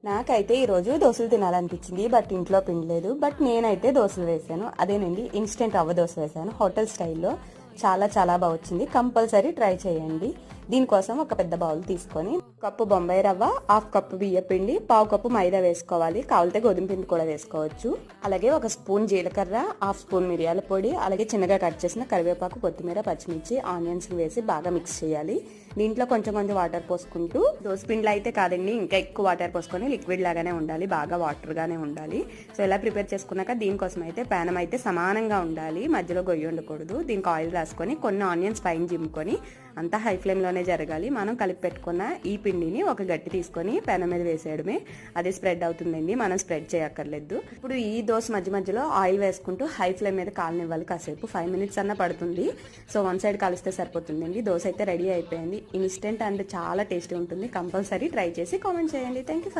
నాకైతే ఈరోజు దోశలు తినాలనిపించింది. బట్ ఇంట్లో పిండి లేదు. బట్ నేనైతే దోశలు వేసాను. అదేనండి ఇన్స్టెంట్ రవ్వ దోశ వేసాను హోటల్ స్టైల్లో. చాలా చాలా బాగా వచ్చింది. కంపల్సరీ ట్రై చేయండి. దీనికోసం ఒక పెద్ద బౌల్ తీసుకొని కప్పు బొంబాయి రవ్వ, హాఫ్ కప్పు బియ్య పిండి, పావు కప్పు మైదా వేసుకోవాలి. కావాలితే గోధుమ పిండి కూడా వేసుకోవచ్చు. అలాగే ఒక స్పూన్ జీలకర్ర, హాఫ్ స్పూన్ మిరియాల పొడి, అలాగే చిన్నగా కట్ చేసిన కరివేపాకు, కొత్తిమీర, పచ్చిమిర్చి, ఆనియన్స్ వేసి బాగా మిక్స్ చేయాలి. దీంట్లో కొంచెం కొంచెం వాటర్ పోసుకుంటూ, దోశ పిండిలో అయితే కాదండి, ఇంకా ఎక్కువ వాటర్ పోసుకొని లిక్విడ్ లాగానే ఉండాలి, బాగా వాటర్ గానే ఉండాలి. సో ఇలా ప్రిపేర్ చేసుకున్నాక దీనికోసం అయితే ప్యానం అయితే సమానంగా ఉండాలి, మధ్యలో గొయ్యి ఉండకూడదు. దీనికి ఆయిల్ రాసుకొని కొన్ని ఆనియన్స్ పైన జిమ్ముకొని అంతా హై ఫ్లేమ్ లోనే జరగాలి. మనం కలిపి పెట్టుకున్న ఈ పిండిని ఒక గట్టి తీసుకొని పెనం మీద వేసేయడమే. అది స్ప్రెడ్ అవుతుందండి, మనం స్ప్రెడ్ చేయక్కర్లేదు. ఇప్పుడు ఈ దోశ మధ్య మధ్యలో ఆయిల్ వేసుకుంటూ హై ఫ్లేమ్ మీద కాలనివ్వాలి కాసేపు. 5 minutes అన్న పడుతుంది. సో వన్ సైడ్ కాలిస్తే సరిపోతుందండి. దోశ అయితే రెడీ అయిపోయింది. ఇన్స్టెంట్ అండ్ చాలా టేస్టీ ఉంటుంది. కంపల్సరీ ట్రై చేసి కామెంట్ చేయండి. Thank you for